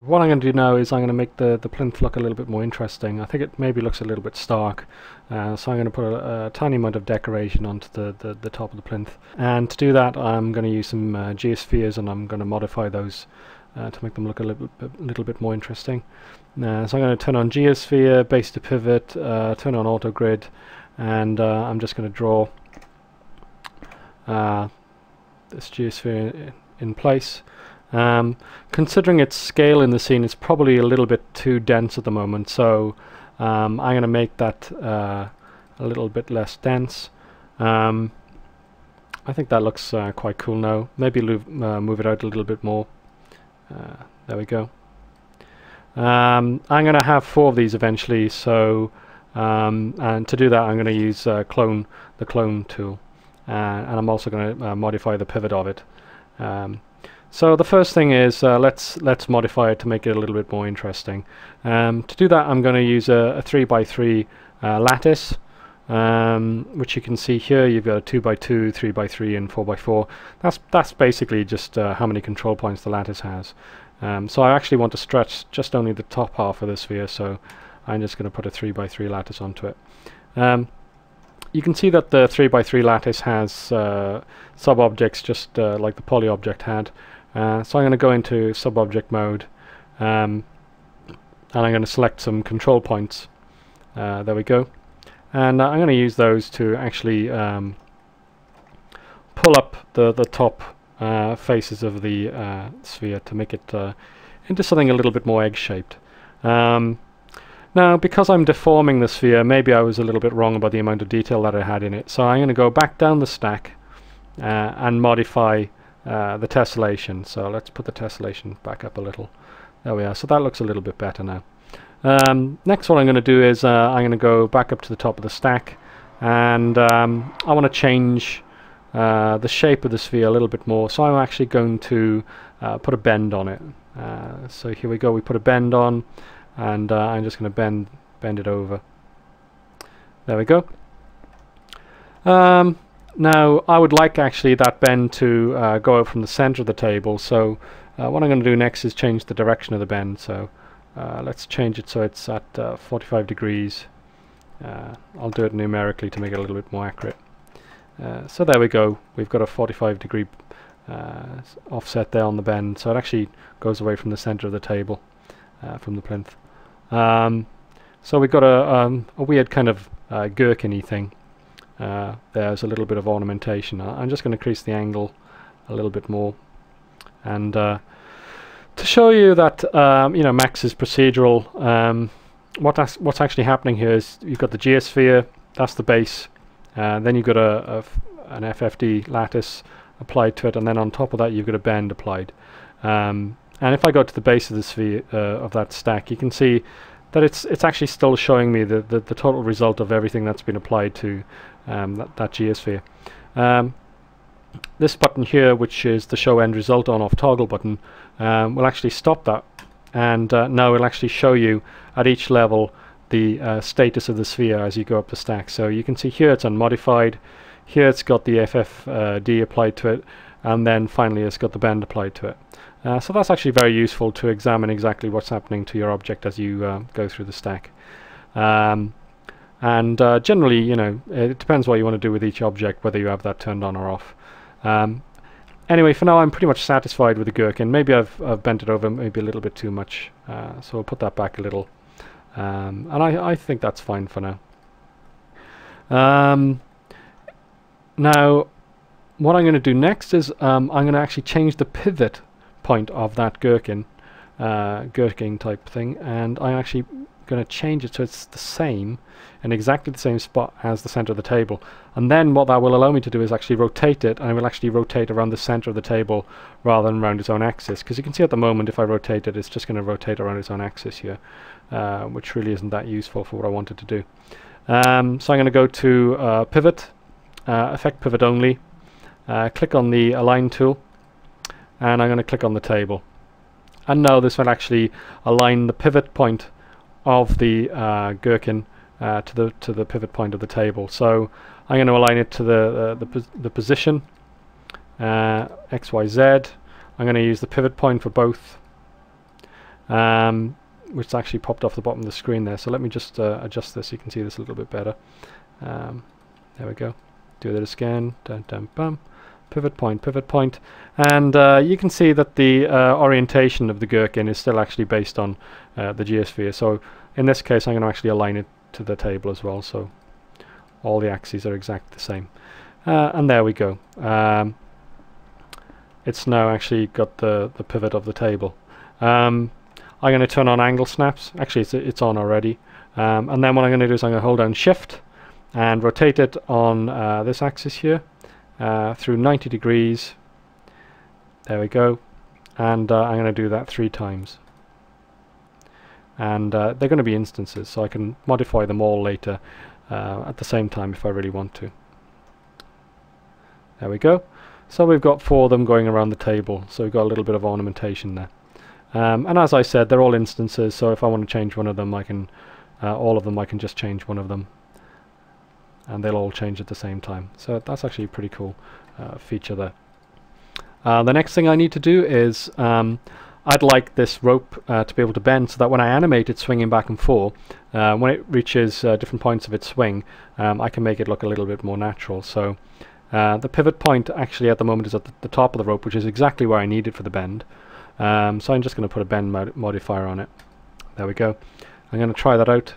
What I'm going to do now is I'm going to make the plinth look a little bit more interesting. I think it maybe looks a little bit stark, so I'm going to put a tiny amount of decoration onto the top of the plinth. And to do that, I'm going to use some geospheres, and I'm going to modify those to make them look a little bit more interesting. So I'm going to turn on geosphere, base to pivot, turn on auto grid, and I'm just going to draw this geosphere in place. Considering its scale in the scene, it's probably a little bit too dense at the moment, so I'm going to make that a little bit less dense. I think that looks quite cool now. Maybe move it out a little bit more. There we go. I'm going to have 4 of these eventually, so and to do that I'm going to use the clone tool, and I'm also going to modify the pivot of it. So the first thing is let's modify it to make it a little bit more interesting. To do that, I'm going to use a 3x3 lattice, which you can see here. You've got a 2x2, 3x3, and 4x4. That's basically just how many control points the lattice has. So I actually want to stretch just only the top half of the sphere, so I'm just going to put a 3x3 lattice onto it. You can see that the 3x3 lattice has sub-objects just like the poly object had. So I'm going to go into sub-object mode, and I'm going to select some control points. There we go. And I'm going to use those to actually pull up the top faces of the sphere to make it into something a little bit more egg-shaped. Now, because I'm deforming the sphere, maybe I was a little bit wrong about the amount of detail that I had in it. So I'm going to go back down the stack and modify the tessellation. So let's put the tessellation back up a little. There we are. So that looks a little bit better now. Next, what I'm going to do is I'm going to go back up to the top of the stack, and I want to change the shape of the sphere a little bit more. So I'm actually going to put a bend on it. So here we go. We put a bend on, and I'm just going to bend it over. There we go. Now I would like actually that bend to go out from the center of the table, so what I'm going to do next is change the direction of the bend. So let's change it so it's at 45 degrees. I'll do it numerically to make it a little bit more accurate. So there we go, we've got a 45 degree offset there on the bend, so it actually goes away from the center of the table, from the plinth. So we've got a weird kind of gherkin-y thing. There's a little bit of ornamentation. I'm just going to increase the angle a little bit more, and to show you that you know, Max is procedural, what's actually happening here is you've got the geosphere, that's the base, then you've got an FFD lattice applied to it, and then on top of that you've got a bend applied. And if I go to the base of the sphere of that stack, you can see that it's actually still showing me the total result of everything that's been applied to that geosphere. This button here, which is the show end result on off toggle button, will actually stop that, and now it'll actually show you at each level the status of the sphere as you go up the stack. So you can see here it's unmodified, here it's got the FFD applied to it, and then finally it's got the bend applied to it. So that's actually very useful to examine exactly what's happening to your object as you go through the stack. And generally, you know, it depends what you want to do with each object, whether you have that turned on or off. Anyway, for now I'm pretty much satisfied with the gherkin. Maybe I've bent it over maybe a little bit too much, so I'll put that back a little. And I think that's fine for now. Now, what I'm going to do next is I'm going to actually change the pivot point of that gherkin type thing, and I'm actually going to change it so it's the same in exactly the same spot as the center of the table. And then what that will allow me to do is actually rotate it, and it will actually rotate around the center of the table rather than around its own axis, because you can see at the moment if I rotate it, it's just going to rotate around its own axis here, which really isn't that useful for what I wanted to do. So I'm going to go to pivot, effect pivot only, click on the align tool, and I'm going to click on the table. And now this will actually align the pivot point of the gherkin to the pivot point of the table. So I'm going to align it to the position XYZ. I'm going to use the pivot point for both. which actually popped off the bottom of the screen there. So let me just adjust this so you can see this a little bit better. There we go. Do this again. Dun, dun, bum. Pivot point. And you can see that the orientation of the gherkin is still actually based on the geosphere. So in this case, I'm going to actually align it to the table as well. So all the axes are exactly the same. And there we go. It's now actually got the pivot of the table. I'm going to turn on angle snaps. Actually, it's on already. And then what I'm going to do is I'm going to hold down Shift and rotate it on this axis here through 90 degrees. There we go. And I'm going to do that 3 times. And they're going to be instances, so I can modify them all later at the same time if I really want to. There we go. So we've got 4 of them going around the table, so we've got a little bit of ornamentation there. And as I said, they're all instances, so if I want to change one of them, I can, all of them, I can just change one of them. And they'll all change at the same time. So that's actually a pretty cool feature there. The next thing I need to do is I'd like this rope to be able to bend so that when I animate it swinging back and forth, when it reaches different points of its swing, I can make it look a little bit more natural. So the pivot point actually at the moment is at the top of the rope, which is exactly where I need it for the bend. So I'm just going to put a bend modifier on it. There we go. I'm going to try that out.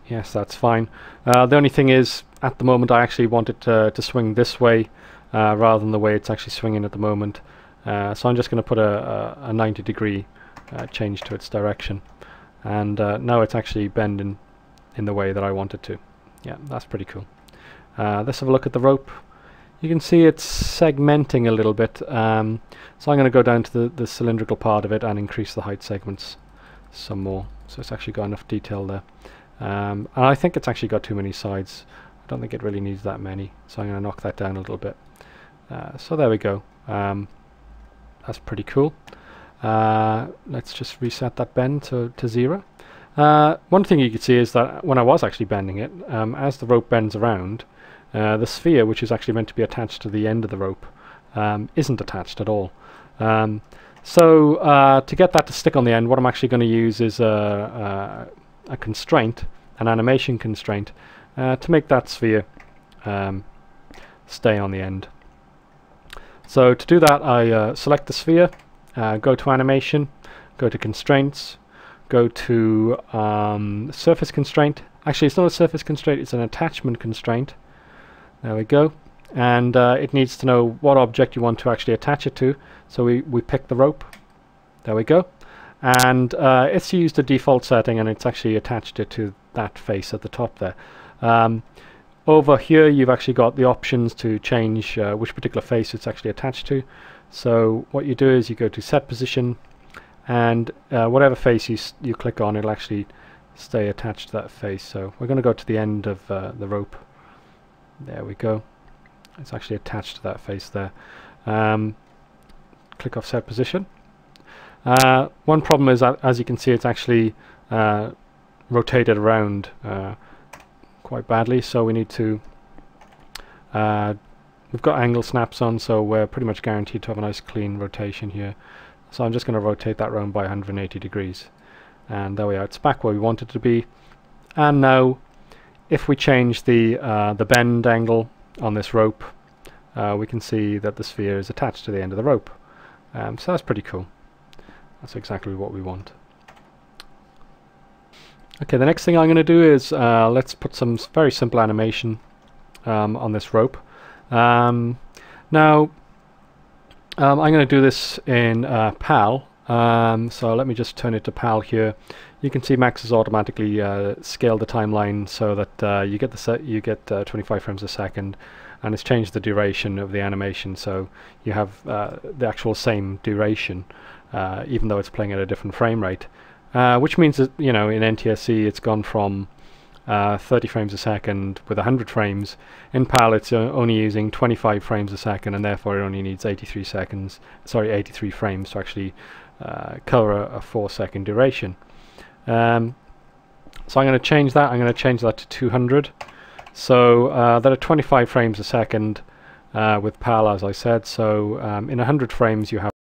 Yes, that's fine. The only thing is, at the moment I actually want it to swing this way rather than the way it's actually swinging at the moment. So I'm just going to put a 90 degree change to its direction. And now it's actually bending in the way that I want it to. Yeah, that's pretty cool. Let's have a look at the rope. You can see it's segmenting a little bit. So I'm going to go down to the cylindrical part of it and increase the height segments some more. So it's actually got enough detail there. And I think it's actually got too many sides. I don't think it really needs that many, so I'm going to knock that down a little bit. So there we go. That's pretty cool. Let's just reset that bend to 0. One thing you can see is that when I was actually bending it, as the rope bends around, the sphere, which is actually meant to be attached to the end of the rope, isn't attached at all. So to get that to stick on the end, what I'm actually going to use is a constraint, an animation constraint, to make that sphere stay on the end. So to do that, I select the sphere, go to animation, go to constraints, go to surface constraint. Actually, it's not a surface constraint, it's an attachment constraint. There we go. And it needs to know what object you want to actually attach it to. So we pick the rope. There we go. And it's used a default setting, and it's actually attached it to that face at the top there. Over here you've actually got the options to change which particular face it's actually attached to. So what you do is you go to set position, and whatever face you click on, it'll actually stay attached to that face. So we're going to go to the end of the rope. There we go. It's actually attached to that face there. Click off set position. One problem is that, as you can see, it's actually rotated around quite badly, so we need to we've got angle snaps on, so we're pretty much guaranteed to have a nice clean rotation here. So I'm just going to rotate that round by 180 degrees, and there we are, it's back where we want it to be. And now if we change the bend angle on this rope, we can see that the sphere is attached to the end of the rope. So that's pretty cool. That's exactly what we want. Okay, the next thing I'm going to do is let's put some very simple animation on this rope. Now I'm going to do this in PAL. So let me just turn it to PAL here. You can see Max has automatically scaled the timeline so that you get 25 frames a second, and it's changed the duration of the animation, so you have the actual same duration, even though it's playing at a different frame rate. Which means that, you know, in NTSC it's gone from 30 frames a second with 100 frames. In PAL it's only using 25 frames a second, and therefore it only needs 83 frames to actually cover a 4-second duration. So I'm going to change that. I'm going to change that to 200. So that are 25 frames a second with PAL, as I said. So in 100 frames you have